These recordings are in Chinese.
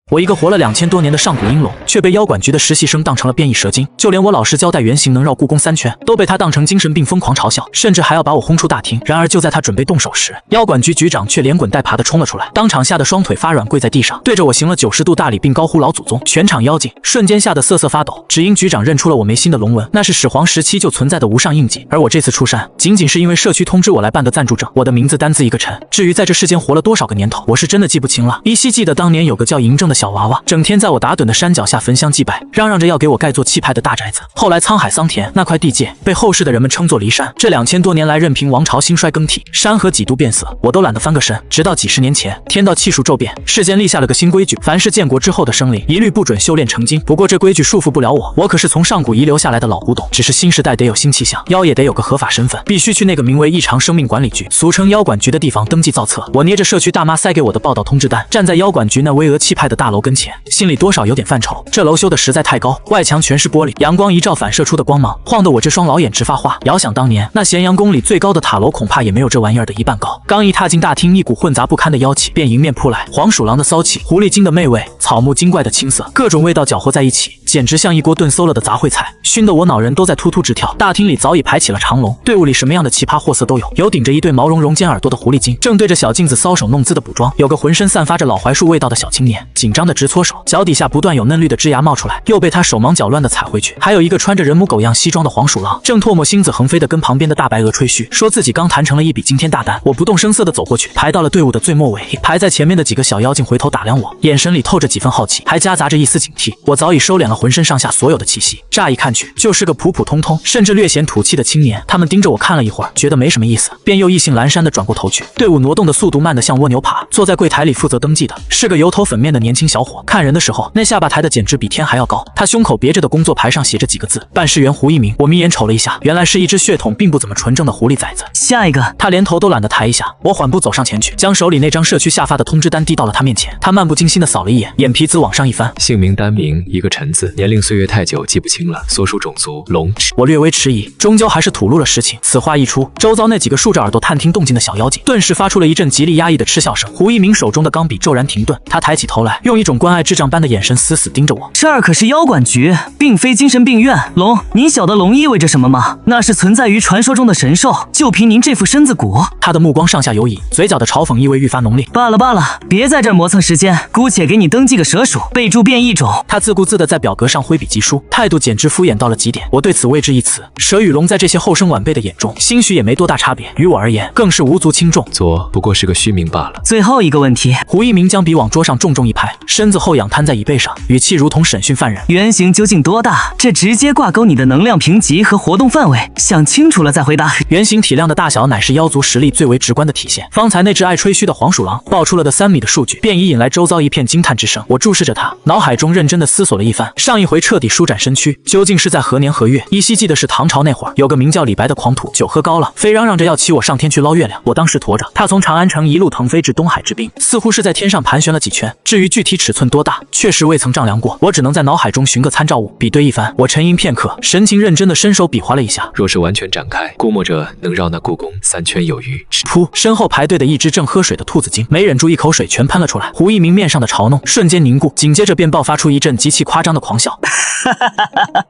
我一个活了2000多年的上古阴龙，却被妖管局的实习生当成了变异蛇精。就连我老师交代原型能绕故宫3圈，都被他当成精神病疯狂嘲笑，甚至还要把我轰出大厅。然而就在他准备动手时，妖管局局长却连滚带爬的冲了出来，当场吓得双腿发软，跪在地上，对着我行了90度大礼，并高呼老祖宗。全场妖精瞬间吓得瑟瑟发抖，只因局长认出了我眉心的龙纹，那是始皇时期就存在的无上印记。而我这次出山，仅仅是因为社区通知我来办个暂住证。我的名字单字一个陈，至于在这世间活了多少个年头，我是真的记不清了。依稀记得当年有个叫嬴政的小娃娃，整天在我打盹的山脚下焚香祭拜，嚷嚷着要给我盖座气派的大宅子。后来沧海桑田，那块地界被后世的人们称作骊山。这2000多年来，任凭王朝兴衰更替，山河几度变色，我都懒得翻个身。直到几十年前，天道气数骤变，世间立下了个新规矩，凡是建国之后的生灵，一律不准修炼成精。不过这规矩束缚不了我，我可是从上古遗留下来的老古董。只是新时代得有新气象，妖也得有个合法身份，必须去那个名为异常生命管理局，俗称妖管局的地方登记造册。我捏着社区大妈塞给我的报道通知单，站在妖管局那巍峨气派的大楼跟前，心里多少有点犯愁。这楼修的实在太高，外墙全是玻璃，阳光一照反射出的光芒，晃得我这双老眼直发花。遥想当年，那咸阳宫里最高的塔楼恐怕也没有这玩意儿的一半高。刚一踏进大厅，一股混杂不堪的妖气便迎面扑来，黄鼠狼的骚气，狐狸精的媚味，草木精怪的青涩，各种味道搅和在一起，简直像一锅炖馊了的杂烩菜，熏得我脑仁都在突突直跳。大厅里早已排起了长龙，队伍里什么样的奇葩货色都有，有顶着一对毛茸茸尖耳朵的狐狸精，正对着小镜子搔首弄姿的补妆；有个浑身散发着老槐树味道的小青年，紧张的直搓手，脚底下不断有嫩绿的枝芽冒出来，又被他手忙脚乱的踩回去；还有一个穿着人模狗样西装的黄鼠狼，正唾沫星子横飞的跟旁边的大白鹅吹嘘，说自己刚谈成了一笔惊天大单。我不动声色的走过去，排到了队伍的最末尾。排在前面的几个小妖精回头打量我，眼神里透着几分好奇，还夹杂着一丝警惕。我早已收敛了浑身上下所有的气息，乍一看去就是个普普通通甚至略显土气的青年。他们盯着我看了一会儿，觉得没什么意思，便又意兴阑珊地转过头去。队伍挪动的速度慢得像蜗牛爬。坐在柜台里负责登记的是个油头粉面的年轻小伙，看人的时候那下巴抬的简直比天还要高。他胸口别着的工作牌上写着几个字：办事员胡一鸣。我眯眼瞅了一下，原来是一只血统并不怎么纯正的狐狸崽子。下一个，他连头都懒得抬一下。我缓步走上前去，将手里那张社区下发的通知单递到了他面前。他漫不经心地扫了一眼，眼皮子往上一翻，姓名单名一个陈字，年龄岁月太久记不清了，所属种族龙。我略微迟疑，终究还是吐露了实情。此话一出，周遭那几个竖着耳朵探听动静的小妖精顿时发出了一阵极力压抑的嗤笑声。胡一鸣手中的钢笔骤然停顿，他抬起头来，用一种关爱智障般的眼神死死盯着我。这儿可是妖管局，并非精神病院。龙，您晓得龙意味着什么吗？那是存在于传说中的神兽，就凭您这副身子骨。他的目光上下游移，嘴角的嘲讽意味愈发浓烈。罢了罢了，别在这儿磨蹭时间，姑且给你登记个蛇属，备注变异种。他自顾自地在表格上挥笔疾书，态度简直敷衍到了极点。我对此未置一词。蛇与龙在这些后生晚辈的眼中，兴许也没多大差别，于我而言更是无足轻重。作不过是个虚名罢了。最后一个问题，胡一鸣将笔往桌上重重一拍，身子后仰瘫在椅背上，语气如同审讯犯人。原型究竟多大？这直接挂钩你的能量评级和活动范围，想清楚了再回答。原型体量的大小乃是妖族实力最为直观的体现。方才那只爱吹嘘的黄鼠狼爆出了的3米的数据，便已引来周遭一片惊叹之声。我注视着他，脑海中认真的思索了一番。上一回彻底舒展身躯，究竟是在何年何月？依稀记得是唐朝那会儿，有个名叫李白的狂徒，酒喝高了，非嚷嚷着要骑我上天去捞月亮。我当时驮着他从长安城一路腾飞至东海之滨，似乎是在天上盘旋了几圈。至于具体尺寸多大，确实未曾丈量过，我只能在脑海中寻个参照物比对一番。我沉吟片刻，神情认真的伸手比划了一下，若是完全展开，估摸着能绕那故宫3圈有余。噗！身后排队的一只正喝水的兔子精没忍住，一口水全喷了出来。胡一鸣面上的嘲弄瞬间凝固，紧接着便爆发出一阵极其夸张的狂笑。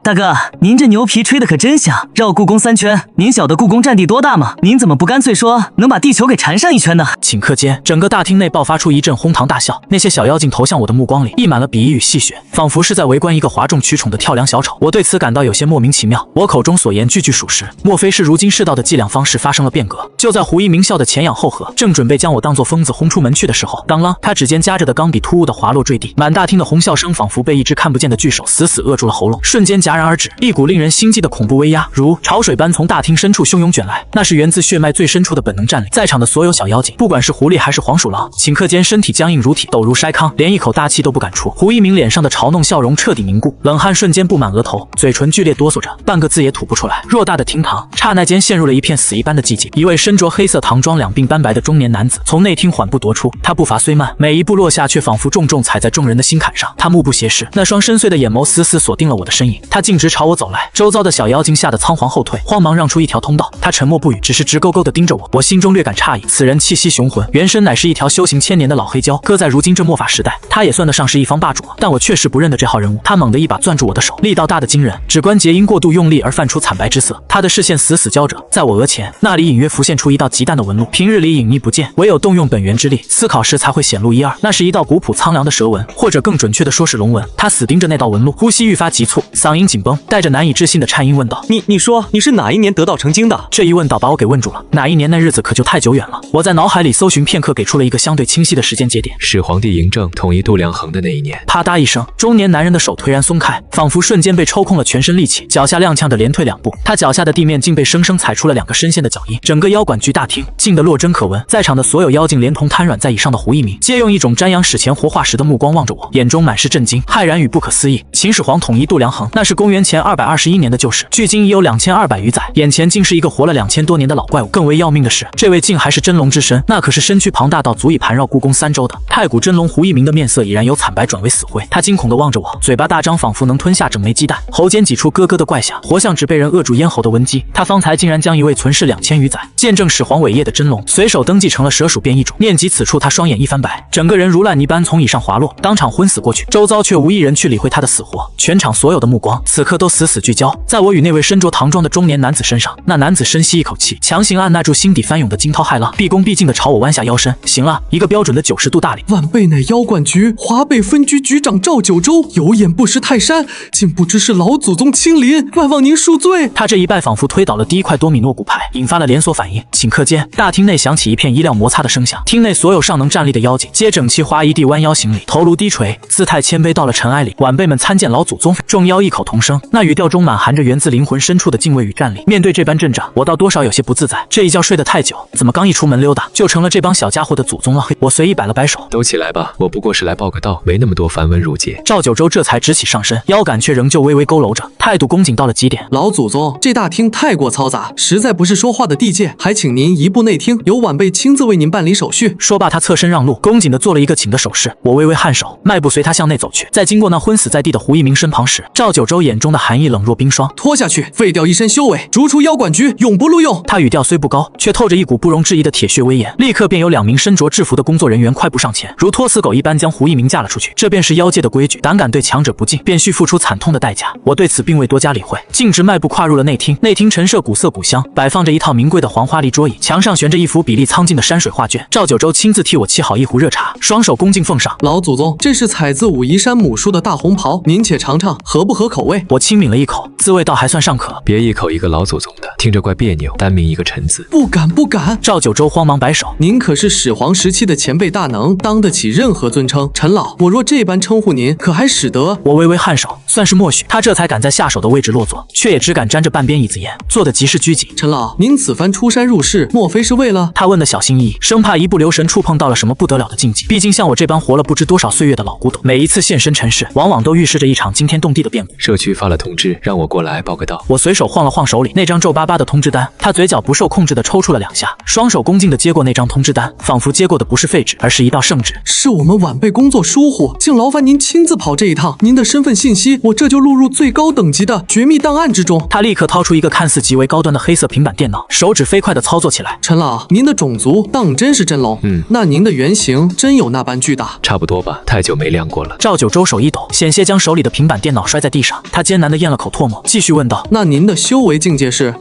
大哥，您这牛皮吹得可真响！绕故宫3圈，您晓得故宫占地多大吗？您怎么不干脆说能把地球给缠上1圈呢？顷刻间，整个大厅内爆发出一阵哄堂大笑。那些小妖精投向我的目光里溢满了鄙夷与戏谑，仿佛是在围观一个哗众取宠的跳梁小丑。我对此感到有些莫名其妙。我口中所言句句属实，莫非是如今世道的计量方式发生了变革？就在胡一鸣笑得前仰后合，正准备将我当作疯子轰出门去的时候，当啷，他指尖夹着的钢笔突兀的滑落坠地，满大厅的哄笑声仿佛被一只看不见的巨手死死扼住了喉咙，瞬间戛然而止。一股令人心悸的恐怖威压如潮水般从大厅深处汹涌卷来，那是源自血脉最深处的本能占领。在场的所有小妖精，不管是狐狸还是黄鼠狼，顷刻间身体僵硬如铁，抖如筛糠，连一口大气都不敢出。胡一鸣脸上的嘲弄笑容彻底凝固，冷汗瞬间布满额头，嘴唇剧烈哆嗦着，半个字也吐不出来。偌大的厅堂刹那间陷入了一片死一般的寂静。一位身着黑色唐装、两鬓斑白的中年男子从内厅缓步踱出，他步伐虽慢，每一步落下却仿佛重重踩在众人的心坎上。他目不斜视，那双深邃的眼眸死死锁锁定了我的身影，他径直朝我走来，周遭的小妖精吓得仓皇后退，慌忙让出一条通道。他沉默不语，只是直勾勾地盯着我，我心中略感诧异，此人气息雄浑，原身乃是一条修行1000年的老黑蛟，搁在如今这末法时代，他也算得上是一方霸主了。但我确实不认得这号人物，他猛地一把攥住我的手，力道大得惊人，指关节因过度用力而泛出惨白之色。他的视线死死交着，在我额前那里隐约浮现出一道极淡的纹路，平日里隐匿不见，唯有动用本源之力，思考时才会显露一二。那是一道古朴苍凉的蛇纹，或者更准确的说是龙纹。他死盯着那道纹路，呼吸愈发急促，嗓音紧绷，带着难以置信的颤音问道：你说你是哪一年得道成精的？这一问倒把我给问住了，哪一年那日子可就太久远了。我在脑海里搜寻片刻，给出了一个相对清晰的时间节点，始皇帝嬴政统一度量衡的那一年。啪嗒一声，中年男人的手颓然松开，仿佛瞬间被抽空了全身力气，脚下踉跄的连退2步，他脚下的地面竟被生生踩出了2个深陷的脚印。整个妖管局大厅静得落针可闻，在场的所有妖精连同瘫软在椅上的胡一鸣，皆用一种瞻仰史前活化石的目光望着我，眼中满是震惊、骇然与不可思议。秦始皇统一度量衡，那是公元前221年的旧事，距今已有2200余载，眼前竟是一个活了2000多年的老怪物。更为要命的是，这位竟还是真龙之身，那可是身躯庞大到足以盘绕故宫3周的太古真龙。胡一鸣的面色已然由惨白转为死灰，他惊恐地望着我，嘴巴大张，仿佛能吞下整枚鸡蛋，喉间挤出咯咯的怪响，活像只被人扼住咽喉的温鸡。他方才竟然将一位存世2000余载、见证始皇伟业的真龙随手登记成了蛇属变异种。念及此处，他双眼一翻白，整个人如烂泥般从椅上滑落，当场昏死过去。周遭却无一人去理会他的死活，全场所有的目光此刻都死死聚焦在我与那位身着唐装的中年男子身上。那男子深吸一口气，强行按捺住心底翻涌的惊涛骇浪，毕恭毕敬地朝我弯下腰身，行了，一个标准的90度大礼。晚辈乃妖管局华北分局局长赵九州，有眼不识泰山，竟不知是老祖宗亲临，万望您恕罪。他这一拜仿佛推倒了第一块多米诺骨牌，引发了连锁反应。顷刻间，大厅内响起一片衣料摩擦的声响，厅内所有尚能站立的妖精皆整齐划一地弯腰行礼，头颅低垂，姿态谦卑到了尘埃里。晚辈们参见老祖宗。众妖异口同声，那语调中满含着源自灵魂深处的敬畏与战栗。面对这般阵仗，我倒多少有些不自在。这一觉睡得太久，怎么刚一出门溜达，就成了这帮小家伙的祖宗了？嘿，我随意摆了摆手，都起来吧，我不过是来报个到，没那么多繁文缛节。赵九州这才直起上身，腰杆却仍旧微微佝偻着，态度恭谨到了极点。老祖宗，这大厅太过嘈杂，实在不是说话的地界，还请您移步内厅，由晚辈亲自为您办理手续。说罢，他侧身让路，恭谨地做了一个请的手势。我微微颔首，迈步随他向内走去。在经过那昏死在地的胡一鸣身旁时，赵九州眼中的寒意冷若冰霜。拖下去，废掉一身修为，逐出妖管局，永不录用。他语调虽不高，却透着一股不容置疑的铁血威严。立刻便有2名身着制服的工作人员快步上前，如拖死狗一般将胡一鸣架了出去。这便是妖界的规矩，胆敢对强者不敬，便需付出惨痛的代价。我对此并未多加理会，径直迈步跨入了内厅。内厅陈设古色古香，摆放着一套名贵的黄花梨桌椅，墙上悬着一幅比例苍劲的山水画卷。赵九州亲自替我沏好一壶热茶，双手恭敬奉上。老祖宗，这是采自武夷山母叔的大红袍，您且尝尝，合不合口味？我轻抿了一口，滋味倒还算尚可。别一口一个老祖宗的，听着怪别扭，单名一个陈字。不敢不敢。赵九州慌忙摆手，您可是始皇时期的前辈大能，当得起任何尊称。陈老，我若这般称呼您，可还使得？我微微颔首，算是默许。他这才敢在下手的位置落座，却也只敢沾着半边椅子沿，坐得极是拘谨。陈老，您此番出山入室，莫非是为了？他问得小心翼翼，生怕一不留神触碰到了什么不得了的禁忌。毕竟像我这般活了不知多少岁月的老古董，每一次现身尘世，往往都预示着一场惊天动地的变故。社区发了通知，让我过来报个到。我随手晃了晃手里那张皱巴巴的通知单，他嘴角不受控制地抽搐了2下，双手恭敬地接过那张通知单，仿佛接过的不是废纸，而是一道圣旨。是我们晚辈工作疏忽，竟劳烦您亲自跑这一趟。您的身份信息，我这就录入最高等级的绝密档案之中。他立刻掏出一个看似极为高端的黑色平板电脑，手指飞快地操作起来。陈老，您的种族当真是真龙？那您的原型真有那般巨大？差不多吧，太久没量过了。赵九州手一抖，险些将手里的平板电脑摔在地上。他艰难地咽了口唾沫，继续问道：那您的修为境界是？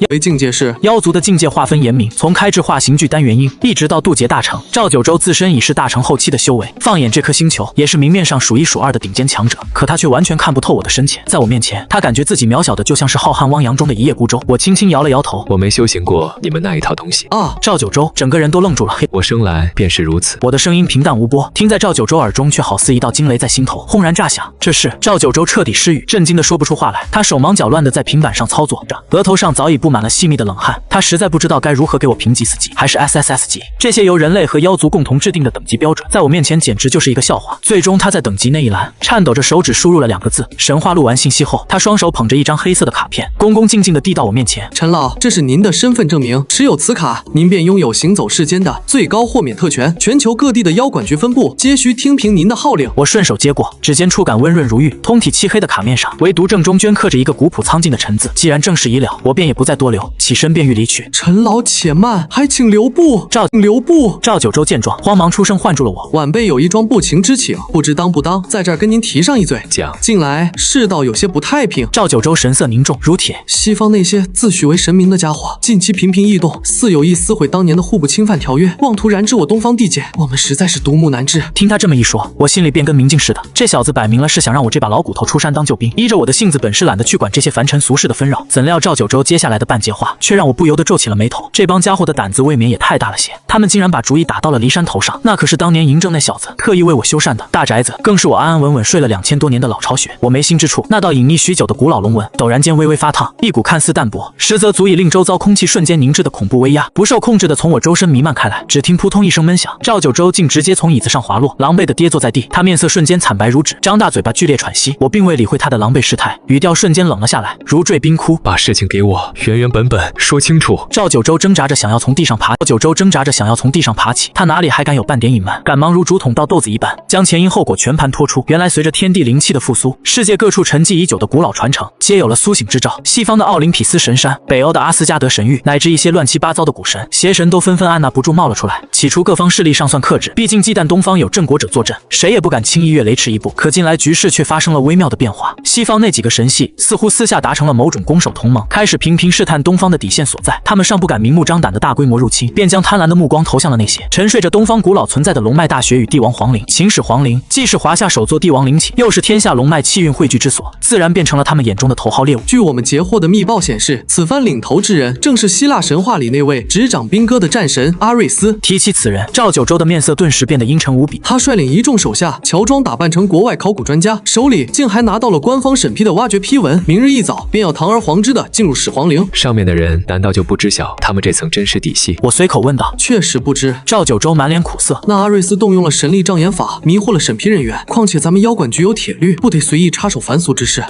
妖族的境界划分严明，从开智化形具单元婴，一直到渡劫大成。赵九州自身已是大成后期的修为，放眼这颗星球，也是明面上数1数2的顶尖强者。可他却完全看不透我的深浅，在我面前，他感觉自己渺小的就像是浩瀚汪洋中的一叶孤舟。我轻轻摇了摇头，我没修行过你们那一套东西啊！赵九州整个人都愣住了。嘿，我生来便是如此。我的声音平淡无波，听在赵九州耳中，却好似一道惊雷在心头轰然炸响。这时，赵九州彻底失语，震惊的说不出话来。他手忙脚乱的在平板上操作着，额头上早已布满了细密的冷汗。他实在不知道该如何给我评级4级还是 SSS 级，这些由人类和妖族共同制定的等级标准，在我面前简直就是一个笑话。最终，他在等级那一栏颤抖着手指输入了2个字：神陈花录完信息后，他双手捧着一张黑色的卡片，恭恭敬敬地递到我面前。陈老，这是您的身份证明，持有此卡，您便拥有行走世间的最高豁免特权。全球各地的妖管局分部皆需听凭您的号令。我顺手接过，指尖触感温润如玉，通体漆黑的卡面上，唯独正中镌刻着一个古朴苍劲的陈字。既然正事已了，我便也不再多留，起身便欲离去。陈老且慢，还请留步。留步。赵九州见状，慌忙出声唤住了我。晚辈有一桩不情之请，不知当不当在这儿跟您提上一嘴。讲，近来世道有些不太平。赵九州神色凝重如铁，西方那些自诩为神明的家伙，近期频频异动，似有意撕毁当年的互不侵犯条约，妄图染指我东方地界，我们实在是独木难支。听他这么一说，我心里便跟明镜似的，这小子摆明了是想让我这把老骨头出山当救兵。依着我的性子，本是懒得去管这些凡尘俗世的纷扰，怎料赵九州接下来的半截话，却让我不由得皱起了眉头。这帮家伙的胆子未免也太大了些，他们竟然把主意打到了骊山头上，那可是当年嬴政那小子特意为我修缮的大宅子，更是我安安稳稳睡了2000多年的老巢穴。我眉心之处，那道隐匿许久的古老龙纹陡然间微微发烫，一股看似淡薄，实则足以令周遭空气瞬间凝滞的恐怖威压，不受控制的从我周身弥漫开来。只听扑通一声闷响，赵九州竟直接从椅子上滑落，狼狈的跌坐在地，他面色瞬间惨白如纸，张大嘴巴剧烈喘息。我并未理会他的狼狈失态，语调瞬间冷了下来，如坠冰窟。把事情给我原原本本说清楚。赵九州挣扎着想要从地上爬起，他哪里还敢有半点隐瞒，赶忙如竹筒倒豆子一般，将前因后果全盘托出。原来随着天地灵气的复苏，世界各处沉寂已久的古老传承皆有了苏醒之兆。西方的奥林匹斯神山，北欧的阿斯加德神域，乃至一些乱七八糟的古神邪神都纷纷按捺不住冒了出来。起初各方势力尚算克制，毕竟忌惮东方有镇国者坐镇，谁也不敢轻易越雷池一步。可近来局势却发生了微妙的变化，西方那几个神系似乎私下达成了某种攻守同盟，开始频频试探东方的底线所在。他们尚不敢明目张胆的大规模入侵，便将贪婪的目光投向了那些沉睡着东方古老存在的龙脉大穴与帝王皇陵。秦始皇陵既是华夏首座帝王陵寝，又是天下龙脉气运汇聚之所，自然变成了他们眼中的头号猎物。据我们截获的密报显示，此番领头之人正是希腊神话里那位执掌兵戈的战神阿瑞斯。提起此人，赵九州的面色顿时变得阴沉无比。他率领一众手下乔装打扮成国外考古专家，手里竟还拿到了官方审批的挖掘批文，明日一早便要堂而皇之的进入始皇陵。上面的人难道就不知晓他们这层真实底细？我随口问道。确实不知。赵九州满脸苦涩。那阿瑞斯动用了神力障眼法，迷惑了审批人员。况且咱们妖管局有铁律，不得随意插手凡俗之事，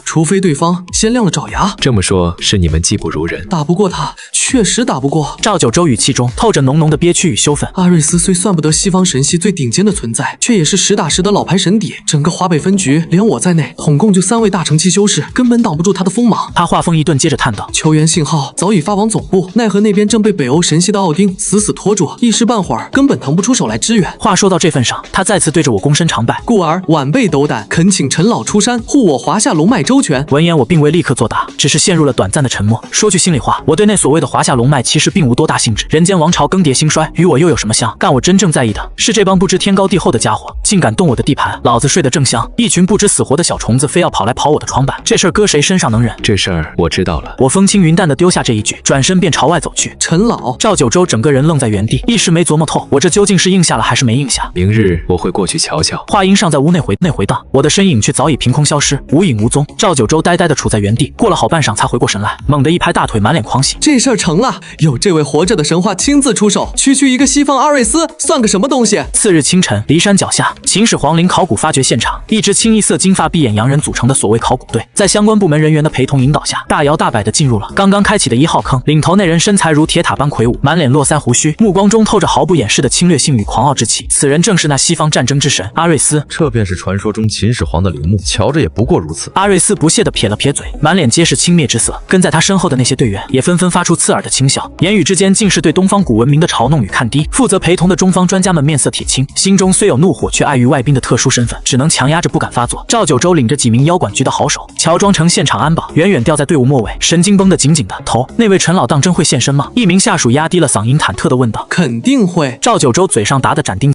除非对方先亮了爪牙。这么说，是你们技不如人，打不过他，确实打不过。赵九州语气中透着浓浓的憋屈与羞愤。阿瑞斯虽算不得西方神系最顶尖的存在，却也是实打实的老牌神邸。整个华北分局，连我在内，统共就3位大成期修士，根本挡不住他的锋芒。他话锋一顿，接着叹道：求援信号早已发往总部，奈何那边正被北欧神系的奥丁死拖住，一时半会儿根本腾不出手来支援。话说到这份上，他再次对着我躬身长拜，故而晚辈斗胆，恳请陈老出山，护我华夏龙脉周全。闻言，我并未立刻作答，只是陷入了短暂的沉默。说句心里话，我对那所谓的华夏龙脉其实并无多大兴致。人间王朝更迭兴衰，与我又有什么相干？我真正在意的是这帮不知天高地厚的家伙，竟敢动我的地盘。老子睡得正香，一群不知死活的小虫子非要跑来刨我的床板，这事儿搁谁身上能忍？这事儿我知道了。我风轻云淡地丢下这一句，转身便朝外走去。陈老，赵九州整个人愣在原地，一时没琢磨透，我这究竟是应下了还是没应下。明日我会过去瞧瞧。话音尚在屋内回荡，我的身影却早已凭空消失，无影无踪。赵九州呆呆地处在原地，过了好半晌才回过神来，猛地一拍大腿，满脸狂喜。这事儿成了，有这位活着的神话亲自出手，区一个西方阿瑞斯算个什么东西？次日清晨，骊山脚下，秦始皇陵考古发掘现场，一支清一色金发碧眼洋人组成的所谓考古队，在相关部门人员的陪同引导下，大摇大摆地进入了刚刚开启的1号坑。领头那人身材如铁塔般魁梧，满脸络腮胡须，目光中透着毫不掩饰的侵略性与狂傲之气。此人正是那西方战争之神阿瑞斯。这便是传说中秦始皇的陵墓，瞧着也不过如此。阿瑞斯不屑地撇了撇嘴，满脸皆是轻蔑之色。跟在他身后的那些队员也纷纷发出刺耳的轻笑，言语之间尽是对东方古文明的嘲弄与看低。负责陪同的中方专家们面色铁青，心中虽有怒火，却碍于外宾的特殊身份，只能强压着不敢发作。赵九州领着几名妖管局的好手，乔装成现场安保，远远掉在队伍末尾，神经绷得紧紧的。头，那位陈老当真会现身吗？一名下属压低了嗓音，忐忑地问道。肯定会。赵九州嘴上答得斩钉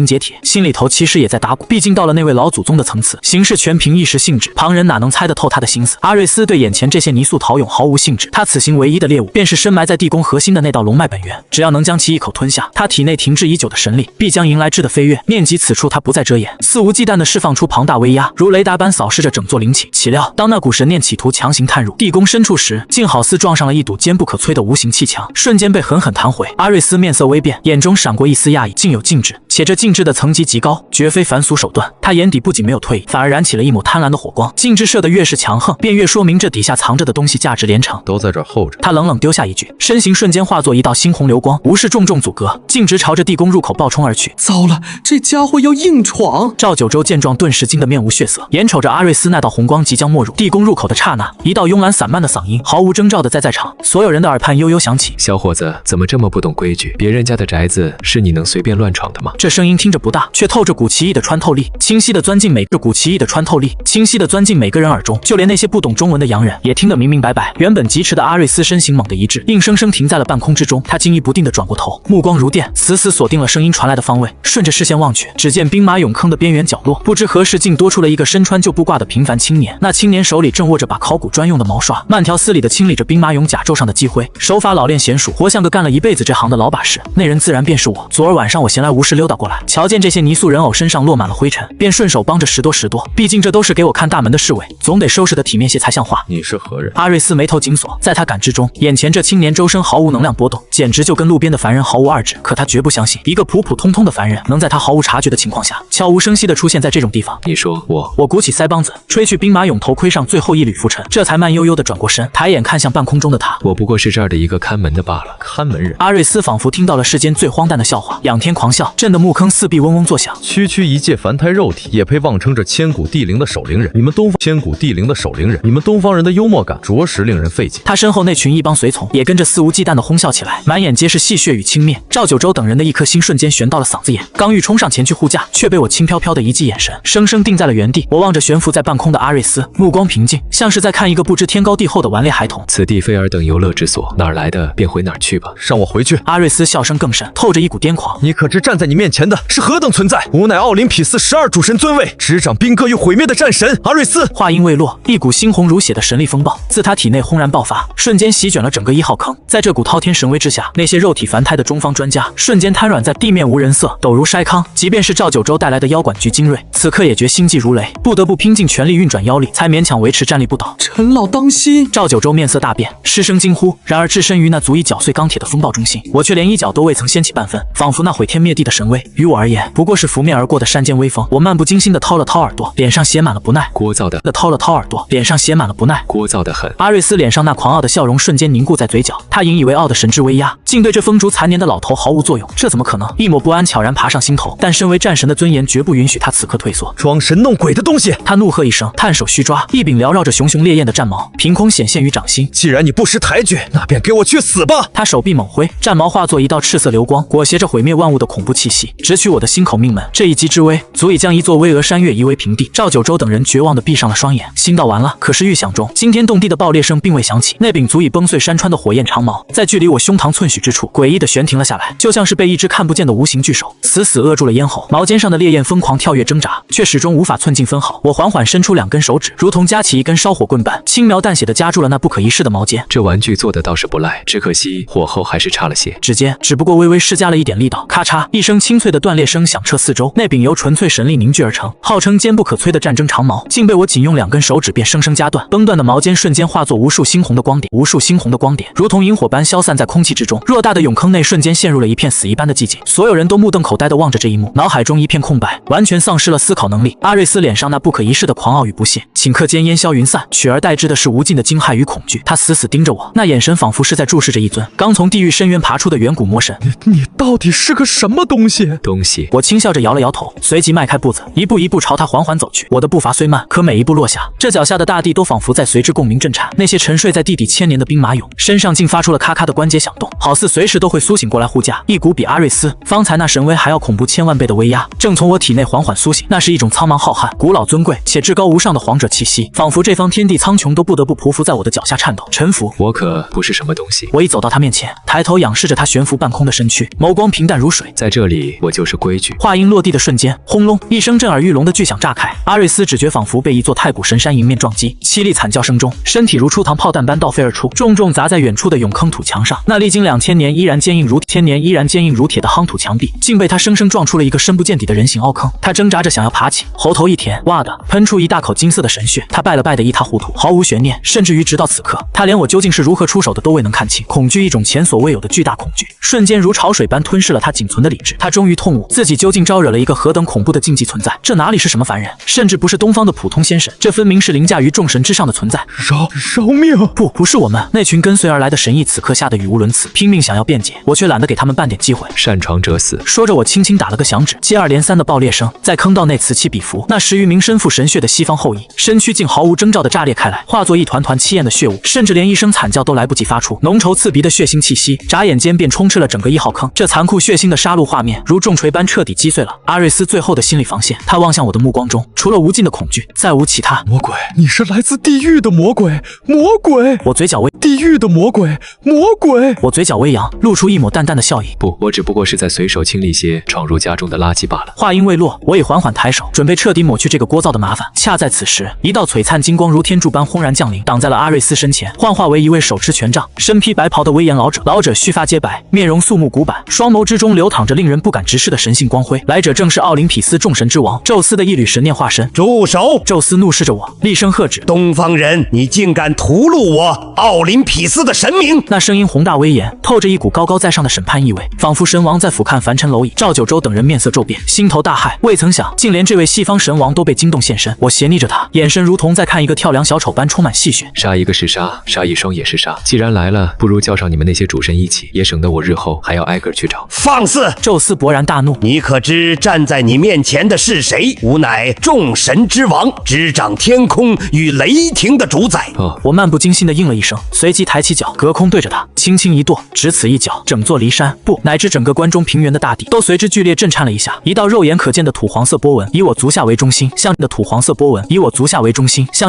截铁，心里头其实也在打鼓。毕竟到了那位老祖宗的层次，行事全凭一时兴致，旁人哪能猜得透他的心思？阿瑞斯对眼前这些泥塑陶俑毫无兴致，他此行唯一的猎物便是深埋在地宫核心的那道龙脉本源，只要能将其一口吞下，他体内停滞已久的神力必将迎来质的飞跃。念及此处，他不再遮掩，肆无忌惮地释放出庞大威压，如雷达般扫视着整座陵寝。岂料当那股神念企图强行探入地宫深处时，竟好似撞上了一堵坚不可摧的无形气墙，瞬间被狠狠弹回。阿瑞斯面色微变，眼中闪过一丝讶异，竟有静止。且这静置的层级极高，绝非凡俗手段。他眼底不仅没有退意，反而燃起了一抹贪婪的火光。静置射得越是强横，便越说明这底下藏着的东西价值连城。都在这儿候着。他冷冷丢下一句，身形瞬间化作一道猩红流光，无视重重阻隔，径直朝着地宫入口暴冲而去。糟了，这家伙要硬闯！赵九州见状，顿时惊得面无血色，眼瞅着阿瑞斯那道红光即将没入地宫入口的刹那，一道慵懒散漫的嗓音毫无征兆的在场所有人的耳畔悠悠响起：“小伙子，怎么这么不懂规矩？别人家的宅子是你能随便乱闯的吗？”这声音听着不大，却透着股奇异的穿透力，清晰的钻进每个人耳中，就连那些不懂中文的洋人也听得明明白白。原本疾驰的阿瑞斯身形猛地一滞，硬生生停在了半空之中。他惊疑不定地转过头，目光如电，死死锁定了声音传来的方位。顺着视线望去，只见兵马俑坑的边缘角落，不知何时竟多出了一个身穿旧布褂的平凡青年。那青年手里正握着把考古专用的毛刷，慢条斯理地清理着兵马俑甲胄上的积灰，手法老练娴熟，活像个干了一辈子这行的老把式。那人自然便是我。昨儿晚上我闲来无事溜达过来，瞧见这些泥塑人偶身上落满了灰尘，便顺手帮着拾掇拾掇。毕竟这都是给我看大门的侍卫，总得收拾得体面些才像话。你是何人？阿瑞斯眉头紧锁，在他感知中，眼前这青年周身毫无能量波动，简直就跟路边的凡人毫无二致。可他绝不相信，一个普普通通的凡人能在他毫无察觉的情况下，悄无声息地出现在这种地方。你说我鼓起腮帮子，吹去兵马俑头盔上最后一缕浮尘，这才慢悠悠地转过身，抬眼看向半空中的他。我不过是这儿的一个看门的罢了。看门人。阿瑞斯仿佛听到了世间最荒诞的笑话，仰天狂笑，震得墓坑四壁嗡嗡作响。区区一介凡胎肉体，也配妄称这千古帝陵的守灵人？你们东方人的幽默感着实令人费解。他身后那群一帮随从也跟着肆无忌惮地哄笑起来，满眼皆是戏谑与轻蔑。赵九州等人的一颗心瞬间悬到了嗓子眼，刚欲冲上前去护驾，却被我轻飘飘的一记眼神生生定在了原地。我望着悬浮在半空的阿瑞斯，目光平静，像是在看一个不知天高地厚的顽劣孩童。此地非尔等游乐之所，哪儿来的便回哪儿去吧。让我回去。阿瑞斯笑声更甚，透着一股癫狂。你可知站在你面前的是何等存在？吾乃奥林匹斯12主神尊位，执掌兵戈与毁灭的战神阿瑞斯。话音未落，一股猩红如血的神力风暴自他体内轰然爆发，瞬间席卷了整个1号坑。在这股滔天神威之下，那些肉体凡胎的中方专家瞬间瘫软在地面无人色，陡如筛糠。即便是赵九州带来的妖管局精锐，此刻也觉心悸如雷，不得不拼尽全力运转妖力，才勉强维持站立不倒。陈老当心！赵九州面色大变，失声惊呼。然而置身于那足以搅碎钢铁的风暴中心，我却连一脚都未曾掀起半分，仿佛那毁天灭地的神威于我而言不过是拂面而过的山间微风。我漫不经心地掏了掏耳朵，脸上写满了不耐。聒噪的掏了掏耳朵，脸上写满了不耐。聒噪的很。阿瑞斯脸上那狂傲的笑容瞬间凝固在嘴角，他引以为傲的神之威压，竟对这风烛残年的老头毫无作用。这怎么可能？一抹不安悄然爬上心头，但身为战神的尊严绝不允许他此刻退缩。装神弄鬼的东西！他怒喝一声，探手虚抓，一柄缭绕着熊熊烈焰的战矛凭空显现于掌心。既然你不识抬举，那便给我去死吧！他手臂猛挥，战矛化作一道赤色流光，裹挟着毁灭万物的恐怖气息，直取我的心口命门。这一击之威，足以将一座巍峨山岳夷为平地。赵九州等人绝望地闭上了双眼，心道完了。可是预想中惊天动地的爆裂声并未响起，那柄足以崩碎山川的火焰长矛，在距离我胸膛寸许之处，诡异地悬停了下来，就像是被一只看不见的无形巨手死死扼住了咽喉。矛尖上的烈焰疯狂跳跃挣扎，却始终无法寸进分毫。我缓缓伸出2根手指，如同夹起一根烧火棍般，轻描淡写地夹住了那不可一世的矛尖。这玩具做的倒是不赖，只可惜火候还是差了些。指尖只不过微微施加了一点力道，咔嚓一声清脆的断裂声响彻四周。那柄由纯粹神力凝聚而成，号称坚不可摧的战争长矛，竟被我仅用2根手指便生生夹断。崩断的矛尖瞬间化作无数猩红的光点，如同萤火般消散在空气之中。偌大的俑坑内瞬间陷入了一片死一般的寂静，所有人都目瞪口呆地望着这一幕，脑海中一片空白，完全丧失了思考能力。阿瑞斯脸上那不可一世的狂傲与不屑，顷刻间烟消云散，取而代之的是无尽的惊骇与恐惧。他死死盯着我，那眼神仿佛是在注视着一尊刚从地狱深渊爬出的远古魔神。你到底是个什么东西？我轻笑着摇了摇头，随即迈开步子，一步一步朝他缓缓走去。我的步伐虽慢，可每一步落下，这脚下的大地都仿佛在随之共鸣震颤。那些沉睡在地底千年的兵马俑身上竟发出了咔咔的关节响动，好似随时都会苏醒过来护驾。一股比阿瑞斯方才那神威还要恐怖千万倍的威压正从我体内缓缓苏醒，那是一种苍茫浩瀚、古老尊贵且至高无上的皇者气息，仿佛这方天地苍穹都不得不匍匐在我的脚下颤抖臣服。我可不是什么东西。我已走到他面前，抬头仰视着他悬浮半空的身躯，眸光平淡如水。在这里我就是规矩。话音落地的瞬间，轰隆一声震耳欲聋的巨响炸开，阿瑞斯只觉仿佛被一座太古神山迎面撞击，凄厉惨叫声中，身体如出膛炮弹般倒飞而出，重重砸在远处的俑坑土墙上。那历经2000年依然坚硬如铁的夯土墙壁，竟被他生生撞出了一个深不见底的人形凹坑。他挣扎着想要爬起，喉头一甜，哇的喷出一大口金色的神血。他败得一塌糊涂，毫无悬念，甚至于直到此刻，他连我究竟是如何出手的都未能看清。恐惧，一种前所未有的巨大恐惧，瞬间如潮水般吞噬了他仅存的理智。他终终于痛悟自己究竟招惹了一个何等恐怖的禁忌存在。这哪里是什么凡人，甚至不是东方的普通仙神，这分明是凌驾于众神之上的存在。饶命！不是我们那群跟随而来的神医，此刻吓得语无伦次，拼命想要辩解，我却懒得给他们半点机会。擅闯者死。说着，我轻轻打了个响指，接二连三的爆裂声在坑道内此起彼伏。那10余名身负神血的西方后裔，身躯竟毫无征兆的炸裂开来，化作一团团凄艳的血雾，甚至连一声惨叫都来不及发出，浓稠刺鼻的血腥气息，眨眼间便充斥了整个1号坑。这残酷血腥的杀戮画面，如重锤般彻底击碎了阿瑞斯最后的心理防线。他望向我的目光中，除了无尽的恐惧，再无其他。魔鬼，你是来自地狱的魔鬼！魔鬼！我嘴角微地狱的魔鬼！魔鬼！我嘴角微扬，露出一抹淡淡的笑意。不，我只不过是在随手清理些闯入家中的垃圾罢了。话音未落，我已缓缓抬手，准备彻底抹去这个聒噪的麻烦。恰在此时，一道璀璨金光如天柱般轰然降临，挡在了阿瑞斯身前，幻化为一位手持权杖、身披白袍的威严老者。老者须发皆白，面容肃穆古板，双眸之中流淌着令人不敢直视的神性光辉。来者正是奥林匹斯众神之王宙斯的一缕神念化身。住手！宙斯怒视着我，厉声喝止：东方人，你竟敢屠戮我奥林匹斯的神明！那声音宏大威严，透着一股高高在上的审判意味，仿佛神王在俯瞰凡尘蝼蚁。赵九州等人面色骤变，心头大骇，未曾想竟连这位西方神王都被惊动现身。我斜睨着他，眼神如同在看一个跳梁小丑般充满戏谑。杀一个是杀，杀一双也是杀。既然来了，不如叫上你们那些主神一起，也省得我日后还要挨个去找。放肆！宙斯勃然大怒，你可知站在你面前的是谁？吾乃众神之王，执掌天空与雷霆的主宰。我漫不经心地应了一声，随即抬起脚，隔空对着他轻轻一跺，只此一脚，整座骊山不乃至整个关中平原的大地都随之剧烈震颤了一下。一道肉眼可见的土黄色波纹以我足下为中心，向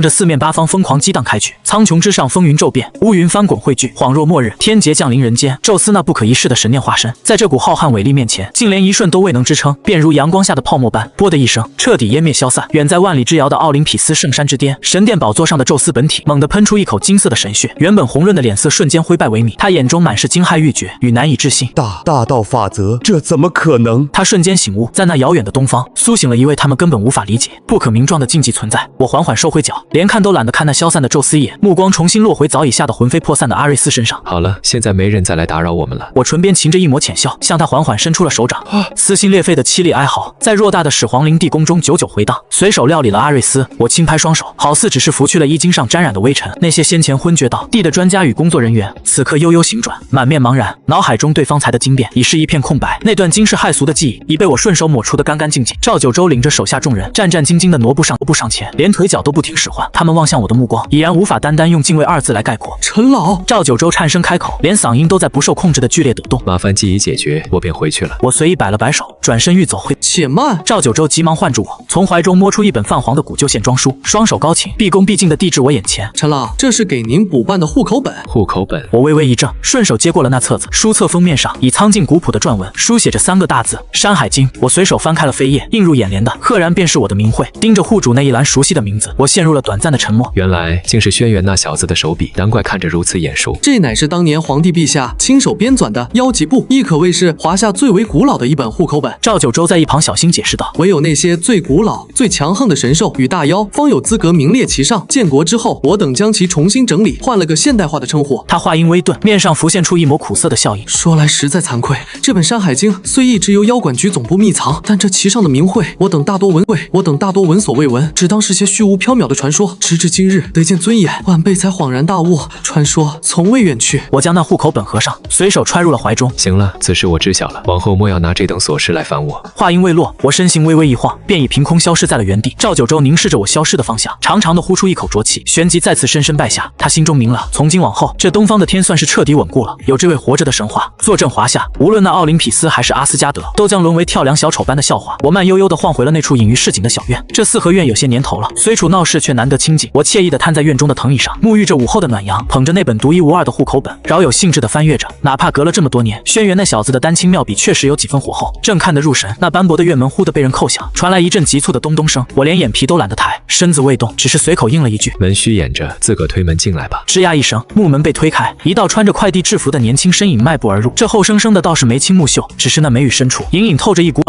着四面八方疯狂激荡开去。苍穹之上风云骤变，乌云翻滚汇聚，恍若末日，天劫降临人间。宙斯那不可一世的神念化身，在这股浩瀚伟力面前，竟连一瞬都未能支撑，便如阳光下的泡沫般，啵的一声，彻底湮灭消散。远在万里之遥的奥林匹斯圣山之巅，神殿宝座上的宙斯本体猛地喷出一口金色的神血，原本红润的脸色瞬间灰败为米，他眼中满是惊骇欲绝与难以置信。大道法则，这怎么可能？他瞬间醒悟，在那遥远的东方，苏醒了一位他们根本无法理解、不可名状的禁忌存在。我缓缓收回脚，连看都懒得看那消散的宙斯一眼，目光重新落回早已吓得魂飞魄散的阿瑞斯身上。好了，现在没人再来打扰我们了。我唇边噙着一抹浅笑，向他缓缓伸出了手掌。撕心裂肺的凄厉哀嚎在偌大的始皇陵地宫中久久回荡。随手料理了阿瑞斯，我轻拍双手，好似只是拂去了衣襟上沾染的微尘。那些先前昏厥到地的专家与工作人员，此刻悠悠醒转，满面茫然，脑海中对方才的经变已是一片空白。那段惊世骇俗的记忆已被我顺手抹除得干干净净。赵九州领着手下众人战战兢兢地挪步上前，连腿脚都不听使唤。他们望向我的目光已然无法单单用敬畏2字来概括。陈老，赵九州颤声开口，连嗓音都在不受控制的剧烈抖动。麻烦既已解决，我便回去了。我随意摆了摆手，转身欲走回。且慢！赵九州急忙唤住我，从怀中摸出一本泛黄的古旧线装书，双手高擎，毕恭毕敬地递至我眼前。陈老，这是给您补办的户口本。户口本。我微微一怔，顺手接过了那册子。书册封面上以苍劲古朴的篆文书写着3个大字《山海经》。我随手翻开了扉页，映入眼帘的赫然便是我的名讳。盯着户主那一栏熟悉的名字，我陷入了短暂的沉默。原来竟是轩辕那小子的手笔，难怪看着如此眼熟。这乃是当年皇帝陛下亲手编纂的腰脊部，亦可谓是华夏最为古老的一本户口本。赵九州在一旁小心解释道：唯有那些最古老、最强横的神兽与大妖，方有资格名列其上。建国之后，我等将其重新整理，换了个现代化的称呼。他话音微顿，面上浮现出一抹苦涩的笑意。说来实在惭愧，这本《山海经》虽一直由妖管局总部秘藏，但这其上的名讳，我等大多闻所未闻，只当是些虚无缥缈的传说。直至今日得见尊眼，晚辈才恍然大悟，传说从未远去。我将那户口本合上，随手揣入了怀中。行了，此事我知晓了，往后莫要拿这等琐事来烦我。话音未落，我身形微微一晃，便已凭空消失在了原地。赵九州凝视着我消失的方向，长长的呼出一口浊气，旋即再次深深拜下。他心中明了，从今往后，这东方的天算是彻底稳固了。有这位活着的神话坐镇华夏，无论那奥林匹斯还是阿斯加德，都将沦为跳梁小丑般的笑话。我慢悠悠地晃回了那处隐于市井的小院。这四合院有些年头了，虽处闹市，却难得清静。我惬意地瘫在院中的藤椅上，沐浴着午后的暖阳，捧着那本独一无二的户口本，饶有兴致地翻阅着。哪怕隔了这么多年，轩辕那小子的丹青妙笔确实有几分火候，正看得入神。那斑驳的院门忽地被人叩响，传来一阵急促的咚咚声。我连眼皮都懒得抬，身子未动，只是随口应了一句：门虚掩着，自个推门进来吧。吱呀一声，木门被推开，一道穿着快递制服的年轻身影迈步而入。这后生生的倒是眉清目秀，只是那眉宇深处隐隐透着一股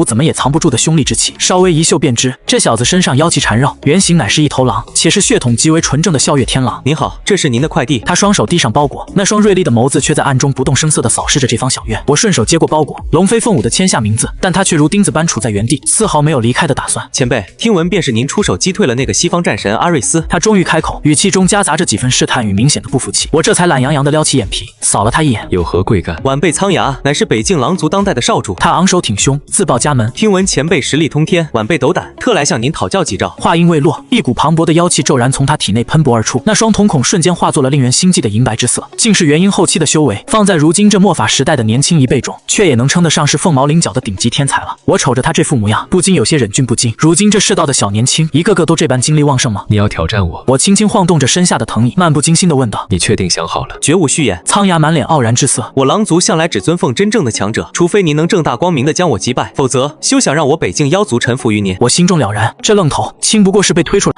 怎么也藏不住的凶厉之气。稍微一嗅便知，这小子身上妖气缠绕，原型乃是一头狼，且是血统极为纯正的笑月天狼。您好，这是您的快递。他双手递上包裹，那双锐利的眸子却在暗中不动声色地扫保释着这方小院。我顺手接过包裹，龙飞凤舞的签下名字，但他却如钉子般杵在原地，丝毫没有离开的打算。前辈，听闻便是您出手击退了那个西方战神阿瑞斯。他终于开口，语气中夹杂着几分试探与明显的不服气。我这才懒洋洋地撩起眼皮，扫了他一眼。有何贵干？晚辈苍牙乃是北境狼族当代的少主。他昂首挺胸，自报家门。听闻前辈实力通天，晚辈斗胆，特来向您讨教几招。话音未落，一股磅礴的妖气骤然从他体内喷薄而出，那双瞳孔瞬间化作了令人心悸的银白之色，竟是元婴后期的修为。放在如今这末法时代的年轻一辈中，却也能称得上是凤毛麟角的顶级天才了。我瞅着他这副模样，不禁有些忍俊不禁。如今这世道的小年轻，一个个都这般精力旺盛吗？你要挑战我？我轻轻晃动着身下的藤椅，漫不经心地问道。你确定想好了？绝无虚言。苍牙满脸傲然之色。我狼族向来只尊奉真正的强者，除非您能正大光明地将我击败，否则休想让我北境妖族臣服于您。我心中了然，这愣头轻不过是被推出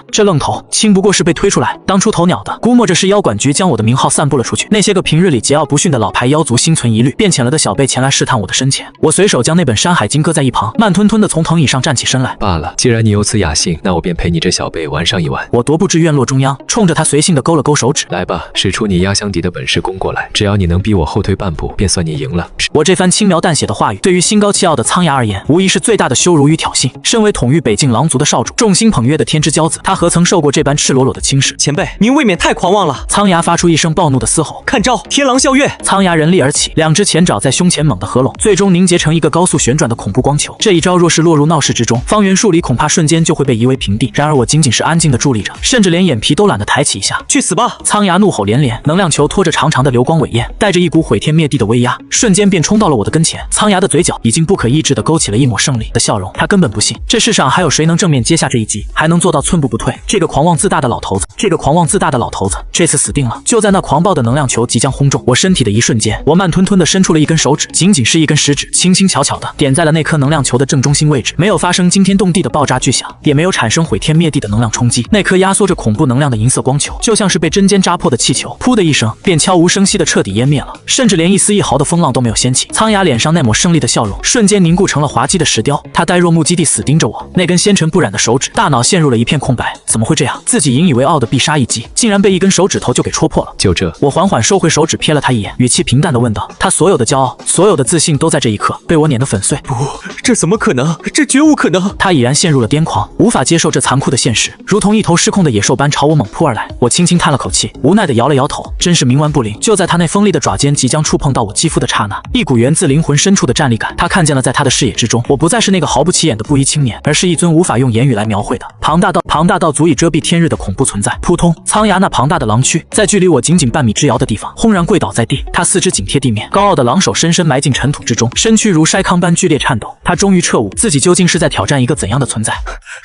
来当出头鸟的，估摸着是妖管局将我的名号散布了出去。那些个平日里桀骜不驯的老牌妖族心存疑虑，便遣了的小辈前来试探我的深浅。我随手将那本《山海经》搁在一旁，慢吞吞地从藤椅上站起身来。罢了，既然你有此雅兴，那我便陪你这小辈玩上一晚。我踱步至院落中央，冲着他随性地勾了勾手指。来吧，使出你压箱底的本事攻过来，只要你能逼我后退半步，便算你赢了。我这番轻描淡写的话语，对于心高气傲的苍牙而言，无疑是最大的羞辱与挑衅。身为统御北境狼族的少主，众星捧月的天之骄子，他何曾受过这般赤裸裸的轻视？前辈，您未免太狂妄了！苍牙发出一声暴怒的嘶吼，看招！天狼啸月！苍牙人力而起，两只前爪在胸前猛地合拢，最终凝结成一个高速旋转的恐怖光球。这一招若是落入闹市之中，方圆数里恐怕瞬间就会被夷为平地。然而我仅仅是安静地伫立着，甚至连眼皮都懒得抬起一下。去死吧！苍牙怒吼连连，能量球拖着长长的流光尾焰，带着一股毁天灭地的威压，瞬间便冲到了我的跟前。苍牙的嘴角已经不可抑制地勾起了一抹胜利的笑容，他根本不信这世上还有谁能正面接下这一击，还能做到寸步不退。这个狂妄自大的老头子，这次死定了！就在那狂暴的能量球即将轰中我身体的一瞬间，我慢吞吞地伸出了一根手指，仅仅是一根食指，轻轻巧巧地点在了那颗能量球的正中心位置，没有发生惊天动地的爆炸巨响，也没有产生毁天灭地的能量冲击。那颗压缩着恐怖能量的银色光球，就像是被针尖扎破的气球，噗的一声便悄无声息地彻底湮灭了，甚至连一丝一毫的风浪都没有掀起。苍牙脸上那抹胜利的笑容瞬间凝固成了滑稽的石雕，他呆若木鸡地死盯着我那根纤尘不染的手指，大脑陷入了一片空白。怎么会这样？自己引以为傲的必杀一击，竟然被一根手指头就给戳破了。就这，我缓缓收回手指，瞥了他一眼，语气平淡地问道：他所有的骄傲，所有的自信，都在这一刻被我碾得粉碎。不，这怎么可能？这绝无可能！他已然陷入了癫狂，无法接受这残酷的现实，如同一头失控的野兽般朝我猛扑而来。我轻轻叹了口气，无奈地摇了摇头，真是冥顽不灵。就在他那锋利的爪尖即将触碰到我肌肤的刹那，一股源自灵魂深处的战栗感，他看见了，在他的视野之中，我不再是那个毫不起眼的布衣青年，而是一尊无法用言语来描绘的庞大到足以遮蔽天日的恐怖存在。扑通，苍牙那庞大的狼躯在距离我仅仅半米之遥的地方轰然跪倒在地，他四肢紧贴地面，高傲的狼手深深埋进尘土之中，身躯如筛糠般剧烈颤抖。他终于彻悟，自己究竟是在挑战一个怎样的存在。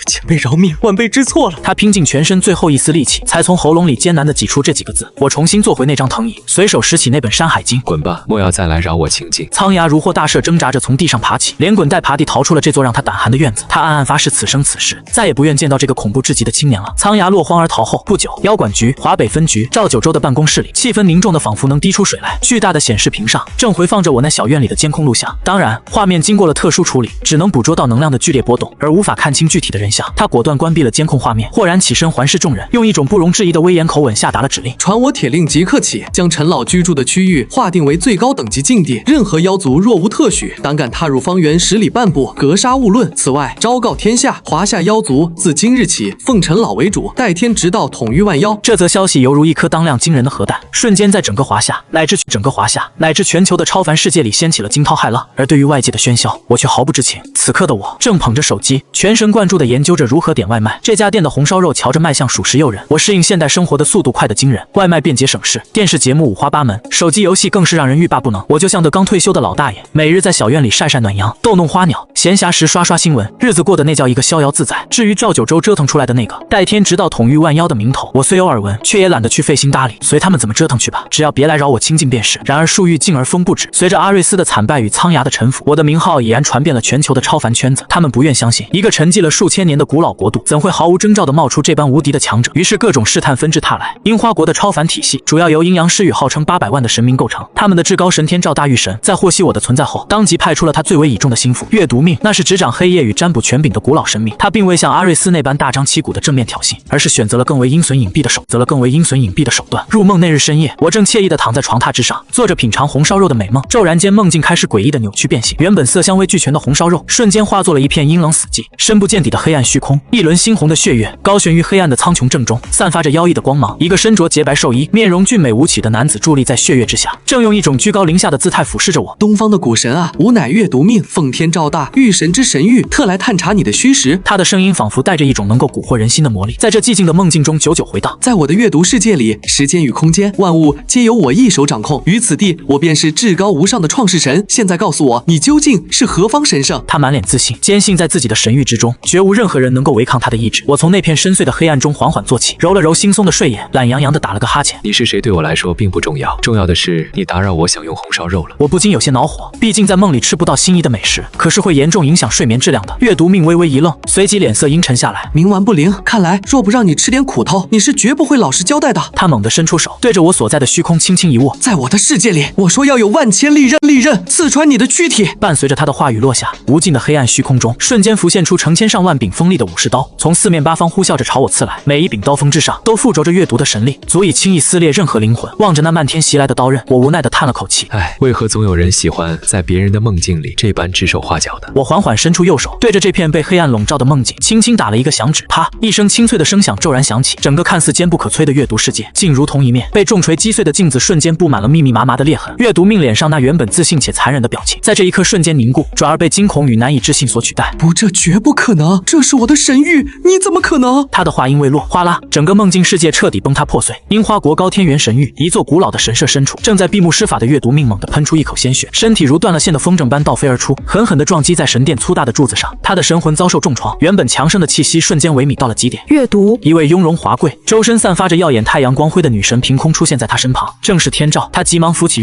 前辈饶命，晚辈知错了。他拼尽全身最后一丝力气，才从喉咙里艰难地挤出这几个字。我重新坐回那张藤椅，随手拾起那本《山海经》。滚吧，莫要再来扰我清静。苍牙如获大赦，挣扎着从地上爬起，连滚带爬地逃出了这座让他胆寒的院子。他暗暗发誓，此生此世再也不愿见到这个恐怖至极的青年了。苍牙落荒而逃后不久，妖管局华北分局赵九州的办公室里，气氛凝重的仿佛能滴出水来。巨大的显示屏上正回放着我那小院里的监控录像，当然画面经过了特殊处理，只能捕捉到能量的剧烈波动，而无法看清具体的人像。他果断关闭了监控画面，豁然起身环视众人，用一种不容置疑的威严口吻下达了指令：传我铁令即刻起，将陈老居住的区域划定为最高等级禁地，任何妖族若无特许，胆敢踏入方圆10里半步，格杀勿论。此外，昭告天下，华夏妖族自今日起奉陈老为主，代天直道统御万妖。这则消息犹如一颗当量惊人的核弹，瞬间在整个华夏乃至全球的超凡世界里掀起了惊涛骇浪。而对于外界的喧嚣，我却毫不知情。此刻的我正捧着手机，全神贯注地研究着如何点外卖。这家店的红烧肉瞧着卖相属实诱人，我适应现代生活的速度快得惊人，外卖便捷省事，电视节目五花八门，手机游戏更是让人欲罢不能。我就像个刚退休的老大爷，每日在小院里晒晒暖阳，逗弄花鸟，闲暇时刷刷新闻，日子过得那叫一个逍遥自在。至于赵九州折腾出来的那个代天直道统御万妖的名头，我虽有耳闻，却也懒得去费心搭理，随他们怎么折腾去吧，只要别来扰我清静便是。然而树欲静而风不止，随着阿瑞斯的惨败与苍牙的臣服，我的名号已然传遍了全球的超凡圈子。他们不愿相信，一个沉寂了数千年的古老国度，怎会毫无征兆地冒出这般无敌的强者？于是各种试探纷至沓来。樱花国的超凡体系主要由阴阳师与号称800万的神明构成，他们的至高神天赵大御神在获悉我的存在后，当即派出了他最为倚重的心腹月读命，那是执掌黑夜与占卜权柄的古老神明。他并未像阿瑞斯那般大张旗鼓的正面挑衅，而是选择了更为阴损隐蔽的手段。入梦那日深夜，我正惬意地躺在床榻之上，做着品尝红烧肉的美梦。骤然间，梦境开始诡异的扭曲变形，原本色香味俱全的红烧肉，瞬间化作了一片阴冷死寂、深不见底的黑暗虚空。一轮猩红的血月高悬于黑暗的苍穹正中，散发着妖异的光芒。一个身着洁白寿衣、面容俊美无奇的男子伫立在血月之下，正用一种居高临下的姿态俯视着我。东方的古神啊，吾乃月读命，奉天照大，御神之神谕，特来探查你的虚实。他的声音仿佛带着一种能够蛊惑人心的魔力，在这寂静的梦境中久久回荡。在我的阅读世界里，时间与空间，万物皆由我一手掌控。于此地，我便是至高无上的创世神。现在告诉我，你究竟是何方神圣？他满脸自信，坚信在自己的神域之中，绝无任何人能够违抗他的意志。我从那片深邃的黑暗中缓缓坐起，揉了揉惺忪的睡眼，懒洋洋地打了个哈欠。你是谁对我来说并不重要，重要的是你打扰我享用红烧肉了。我不禁有些恼火，毕竟在梦里吃不到心仪的美食，可是会严重影响睡眠质量的。阅读命微微一愣，随即脸色阴沉下来。冥顽不灵，看来若不让你吃点苦头，你是绝不会老实交代的。他猛地伸出手，对着我所在的虚空轻轻一握。在我的世界里，我说要有万千利刃刺穿你的躯体。伴随着他的话语落下，无尽的黑暗虚空中瞬间浮现出成千上万柄锋利的武士刀，从四面八方呼啸着朝我刺来。每一柄刀锋之上都附着着阅读的神力，足以轻易撕裂任何灵魂。望着那漫天袭来的刀刃，我无奈地叹了口气。唉，为何总有人喜欢在别人的梦境里这般指手画脚的？我缓缓伸出右手，对着这片被黑暗笼罩的梦境轻轻打了一个响指。啪！一声清脆的声响骤然响起，整个看似坚不可摧的阅读世界，竟如同一面被重锤击碎的镜子，瞬间布满了密密麻麻的裂痕。阅读命脸上那原本自信且残忍的表情，在这一刻瞬间凝固，转而被惊恐与难以置信所取代。不，这绝不可能，这是我的神域，你怎么可能？他的话音未落，哗啦，整个梦境世界彻底崩塌破碎。樱花国高天原神域，一座古老的神社深处，正在闭目施法的阅读命猛地喷出一口鲜血，身体如断了线的风筝般倒飞而出，狠狠地撞击在神殿粗大的柱子上。他的神魂遭受重创，原本强盛的气息瞬间萎靡到了极点。阅读，一位雍容华贵、周身散发着耀眼太阳光辉的女神凭空出现在他身旁，正是天照。他急忙扶起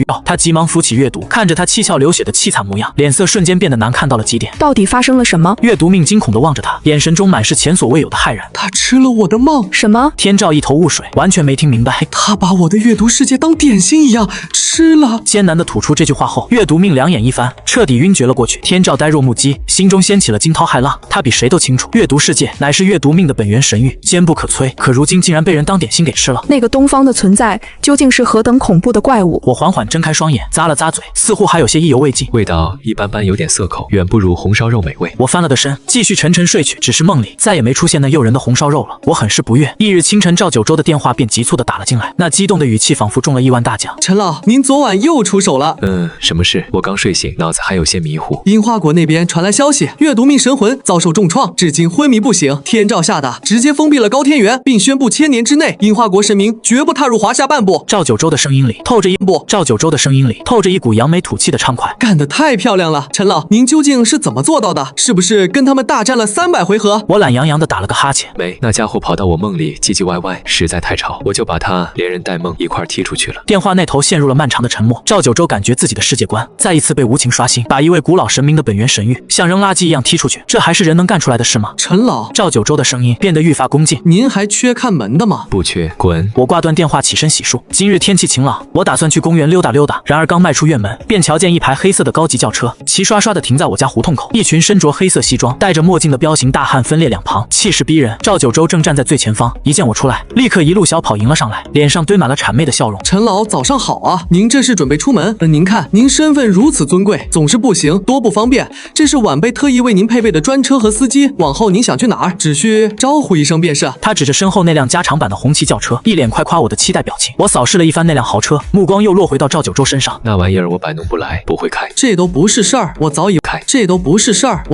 阅读，看着他七窍流血的凄惨模样，脸色瞬间变得难看到了极点。到底发生了什么？阅读命惊恐地望着他，眼神中满是前所未有的骇然。他吃了我的梦。什么？天照一头雾水，完全没听明白。他把我的阅读世界当点心一样吃了。艰难地吐出这句话后，阅读命两眼一翻，彻底晕厥了过去。天照呆若木鸡，心中掀起了惊涛骇浪。他比谁都清楚，阅读世界乃是阅读命的本源神域，坚不可摧。可如今竟然被人当点心给吃了。那个东方的存在究竟是何等恐怖的怪物？我缓缓睁开双眼，咂了咂嘴，似乎还有些意犹未尽。味道一般般，有点涩口，远不如红烧肉美味。我翻了个身，继续沉沉睡去。只是梦里再也没出现那诱人的红烧肉了。我很是不悦。翌日清晨，赵九州的电话便急促地打了进来，那激动的语气仿佛中了亿万大奖。陈老，您昨晚又出手了。什么事？我刚睡醒，脑子还有些迷糊。樱花国那边传来消息，阅读命神魂遭受重创，至今昏迷不醒。天照下达，直接封闭了高天原，并宣布1000年之内，樱花国神明绝不踏入华夏半步。赵九州的声音里透着一股扬眉吐气的畅快。干得太漂亮了，陈老，您究竟是怎么做到的？是不是跟他们大战了300回合？我懒洋洋地打了个哈欠。没，那家伙跑到我梦里唧唧歪歪，实在太吵，我就把他连人带梦一块踢出去了。电话那头陷入了漫长的沉默。赵九州感觉自己的世界观再一次被无情刷新，把一位古老神明的本源神域像扔垃圾一样踢出去，这还是人能干出来的事吗？陈老，赵九州的声音变得愈发恭敬。您还缺看门的吗？不缺，滚！我挂断电话，起身洗漱。今日天气晴朗，我打算去公园溜达溜达。然而刚迈出院门，便瞧见一排黑色的高级轿车齐刷刷地停在我家胡同口，一群身着黑色西装、戴着墨镜的彪形大汉分列两旁，气势逼人。赵九州正站在最前方，一见我出来，立刻一路小跑迎了上来，脸上堆满了谄媚的笑容。陈老，早上好啊！您这是准备出门？您看，您身份如此尊贵，总是步行多不方便。这是晚辈特意为您配备的专车和司机，往后您想去哪儿，只需招呼一声便是。他指着身后那辆加长版的红旗轿车，一脸快夸我的期待表情。我扫视了一番那辆豪车，目光又落回到赵九州身上。那玩意儿我摆弄不来，不会开。这都不是事儿，我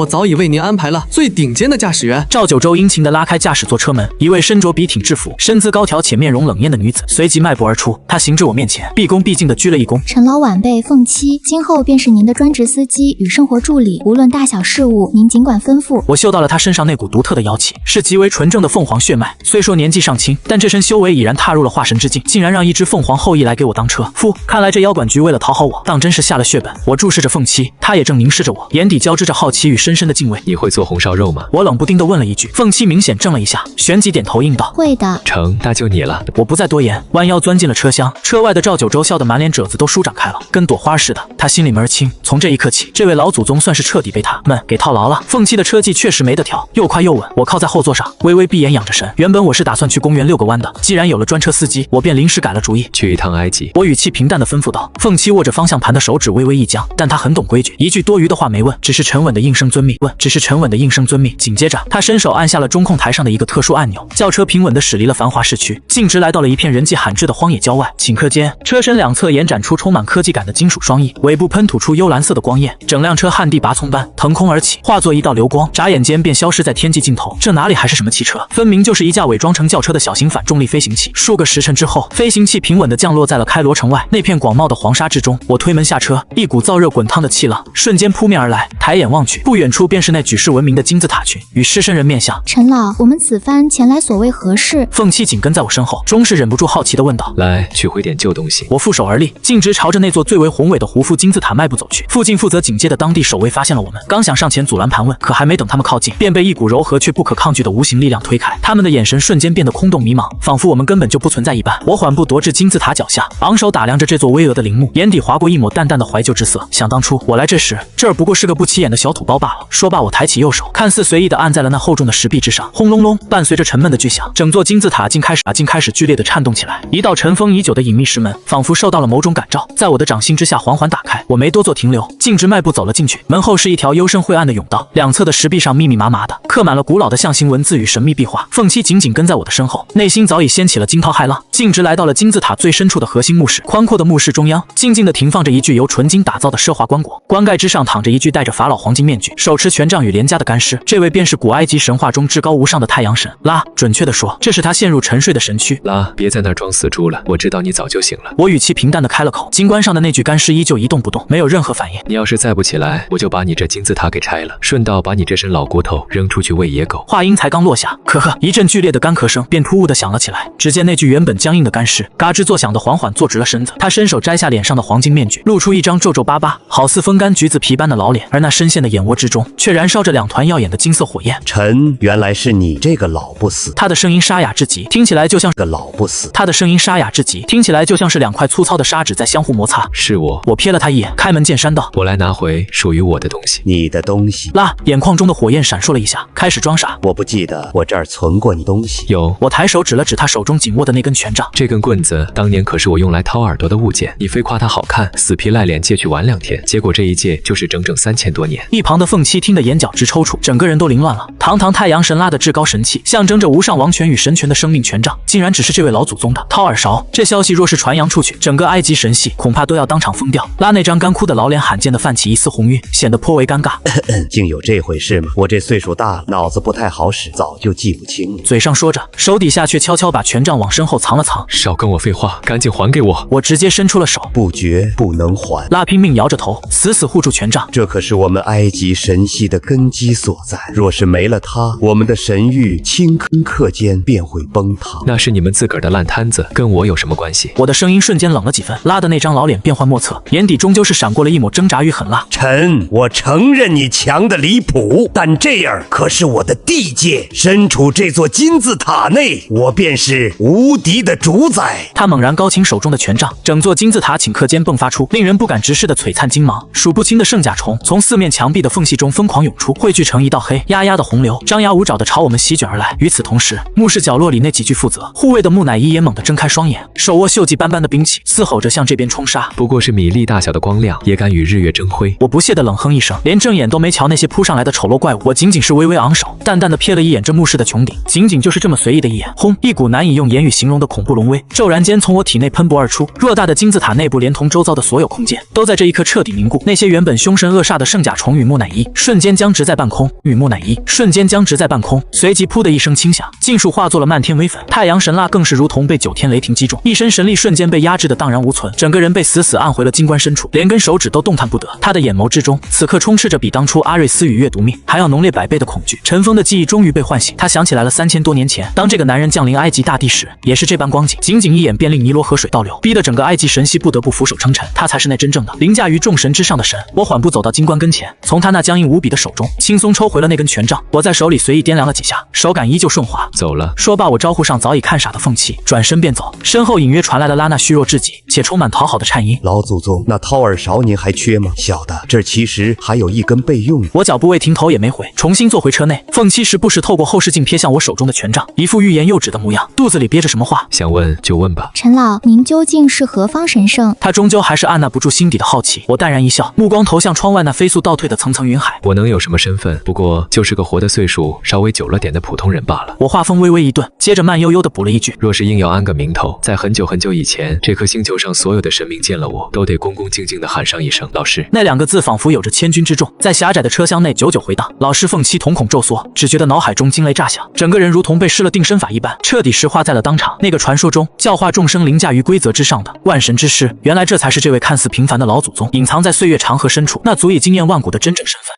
早已为您安排了最顶尖的驾驶员。赵九州殷勤地拉开驾驶座车门，一位身着笔挺制服、身姿高挑且面容冷艳的女子随即迈步而出。她行至我面前，毕恭毕敬地鞠了一躬。陈老晚辈凤七，今后便是您的专职司机与生活助理，无论大小事务，您尽管吩咐。我嗅到了她身上那股独特的妖气，是极为纯正的凤凰血脉。虽说年纪尚轻，但这身修为已然踏入了化神之境，竟然让一只凤凰后裔来给我当车夫。看来这妖管局为了讨好我，当真是下了血本。我注视着凤七，她也正凝视着我，眼底交织着好奇与深深的敬畏。你会做红烧肉吗？我冷不丁地问了一句。凤七明显怔了一下，旋即点头应道：会的。成，那就你了。我不再多言，弯腰钻进了车厢。车外的赵九州笑得满脸褶子都舒展开了，跟朵花似的。他心里门儿清，从这一刻起，这位老祖宗算是彻底被他们给套牢了。凤七的车技确实没得挑，又快又稳。我靠在后座上，微微闭眼养着神。原本我是打算去公园遛个弯的，既然有了专车司机，我便临时改了主意，去一趟埃及。我语气平淡地吩咐道。头。凤七握着方向盘的手指微微一僵，但他很懂规矩，一句多余的话没问，只是沉稳的应声遵命。只是沉稳的应声遵命。紧接着，他伸手按下了中控台上的一个特殊按钮，轿车平稳地驶离了繁华市区，径直来到了一片人迹罕至的荒野郊外。顷刻间，车身两侧延展出充满科技感的金属双翼，尾部喷吐出幽蓝色的光焰，整辆车旱地拔葱般腾空而起，化作一道流光，眨眼间便消失在天际尽头。这哪里还是什么汽车，分明就是一架伪装成轿车的小型反重力飞行器。数个时辰之后，飞行器平稳地降落在了开罗城外那片广袤的黄沙之中。我推门下车，一股燥热滚烫的气浪瞬间扑面而来，抬眼望去，不远处便是那举世闻名的金字塔群与狮身人面像。陈老，我们此番前来所谓何事？凤七紧跟在我身后，终是忍不住好奇地问道：来取回点旧东西。我负手而立，径直朝着那座最为宏伟的胡夫金字塔迈步走去。附近负责警戒的当地守卫发现了我们，刚想上前阻拦盘问，可还没等他们靠近，便被一股柔和却不可抗拒的无形力量推开。他们的眼神瞬间变得空洞迷茫，仿佛我们根本就不存在一般。我缓步踱至金字塔脚下，昂首打量着这座巍峨的陵墓，眼底划过一抹淡淡的怀旧之色。想当初我来这时，这儿不过是个不起眼的小土包罢了。说罢，我抬起右手，看似随意地按在了那厚重的石壁之上。轰隆隆，伴随着沉闷的巨响，整座金字塔竟开始剧烈地颤动起来。一道尘封已久的隐秘石门，仿佛受到了某种感召，在我的掌心之下缓缓打开。我没多做停留，径直迈步走了进去。门后是一条幽深晦暗的甬道，两侧的石壁上密密麻麻的刻满了古老的象形文字与神秘壁画。凤七紧紧跟在我的身后，内心早已掀起了惊涛骇浪，径直来到了金字塔最深处的核心墓室。宽阔的墓室中央，静静地停放着一具由纯金打造的奢华棺椁，棺盖之上躺着一具戴着法老黄金面具、手持权杖与连枷的干尸。这位便是古埃及神话中至高无上的太阳神拉，准确地说，这是他陷入沉睡的神躯。拉，别在那儿装死猪了，我知道你早就醒了。我语气平淡地开了口，金棺上的那具干尸依旧一动不动，没有任何反应。你要是再不起来，我就把你这金字塔给拆了，顺道把你这身老骨头扔出去喂野狗。话音才刚落下，咳呵，一阵剧烈的干咳声便突兀地响了起来。只见那具原本僵硬的干尸嘎吱作响地缓缓坐直了身子，他伸手摘下脸上的黄金面具，露出一张皱皱巴巴、好似风干橘子皮般的老脸，而那深陷的眼窝之中却燃烧着两团耀眼的金色火焰。臣，原来是你这个老不死。他的声音沙哑至极，听起来就像个老不死。他的声音沙哑至极，听起来就像是两块粗糙的砂纸在相互摩擦。是我。我瞥了他一眼，开门见山道：我来拿回属于我的东西。你的东西？拉，眼眶中的火焰闪烁了一下，开始装傻。我不记得我这儿存过你东西。有。我抬手指了指他手中紧握的那根权杖，这根棍子当年可是我用来掏耳朵的物件，你非夸它好看，死皮赖脸借去玩2天，结果这一借就是整整3000多年。一旁的凤七听得眼角直抽搐，整个人都凌乱了。堂堂太阳神拉的至高神器，象征着无上王权与神权的生命权杖，竟然只是这位老祖宗的掏耳勺。这消息若是传扬出去，整个埃及神系恐怕都要当场疯掉。拉那张干枯的老脸罕见地泛起一丝红晕，显得颇为尴尬。竟有这回事吗？我这岁数大了，脑子不太好使，早就记不清了。嘴上说着，手底下却悄悄把权杖往身后藏了藏。少跟我废话，赶紧还给我！我直接伸出了手，不绝不能还。拉拼命摇着头，死死护住权杖。这可是我们埃及神系的根基所在，若是没了它，我们的神域顷刻间便会崩塌。那是你们自个儿的烂摊子，跟我有什么关系？我的声音瞬间冷了几分，拉的那张老脸变幻莫测，眼底终究是闪过了一抹挣扎与狠辣。臣，我承认你强的离谱，但这样可是我的地界，身处这座金字塔内，我便是无敌的主宰。他猛然高擎手中的权杖，整座金字塔顷刻间迸发出令人不敢直视的璀璨金芒，数不清的圣甲虫从四面墙壁的缝隙中疯狂涌出，汇聚成一道黑压压的洪流，张牙舞爪地朝我们席卷而来。与此同时，墓室角落里那几具负责护卫的木乃伊也猛地睁开双眼，手握锈迹斑斑的兵器，嘶吼着向这边冲杀。不过是米粒大小的光亮，也敢与日月争辉？我不屑地冷哼一声，连正眼都没瞧那些扑上来的丑陋怪物。我仅仅是微微昂首，淡淡地瞥了一眼这墓室的穹顶，仅仅就是这么随意的一眼，轰！一股难以用言语形容的恐怖龙威骤然间从我体内喷薄而出。偌大的金字塔内部，连同周遭的所有空间，都在这一刻彻底凝固。那些原本凶神恶煞的圣甲虫与木乃伊瞬间僵直在半空，随即噗的一声轻响，尽数化作了漫天微粉。太阳神蜡更是如同被9天雷霆击中，一身神力瞬间被压制的荡然无存，整个人被死死按回了金棺深处，连根手指都动弹不得。他的眼眸之中此刻充斥着比当初阿瑞斯与月毒命还要浓烈100倍的恐惧。尘封的记忆终于被唤醒，他想起来了3000多年前，当这个男人降临埃及大地时，也是这般光景，仅仅一眼便令尼罗河水倒流，逼得整个埃及神系不得不俯首称臣。他才是那真正的凌驾于众神之上的神。我缓步走到金棺跟前，从他那僵硬无比的手中轻松抽回了那根权杖，我在手里随意掂量了几下，手感依旧顺滑。走了。说罢，我招呼上早已看傻的凤七，转身便走，身后隐约传来了拉娜虚弱至极且充满讨好的颤音：老祖宗，那掏耳勺您还缺吗？小的，这其实还有一根备用的。我脚步未停，头也没回，重新坐回车内。凤凤七时不时透过后视镜瞥向我手中的权杖，一副欲言又止的模样，肚子里憋着什么话。想问就问吧。陈老，您究竟是何方神圣？他终究还是按捺不住心底的好奇。我淡然一笑，目光投向窗外那飞速倒退的层层云海。我能有什么身份？不过就是个活的岁数稍微久了点的普通人罢了。我话锋微微一顿，接着慢悠悠地补了一句：若是硬要安个名头，在很久很久以前，这颗星球上所有的神明见了我，都得恭恭敬敬地喊上一声老师。那两个字仿佛有着千钧之重，在狭窄的车厢内久久回荡。老师凤七瞳孔骤缩，只觉得脑海中惊雷炸响，整个人如同被施了定身法一般，彻底石化在了当场。那个传说中教化众生凌驾于规则之上的万神之师，原来这才是这位看似平凡的老祖宗隐藏在岁月长河深处那足以惊艳万古的真正身份。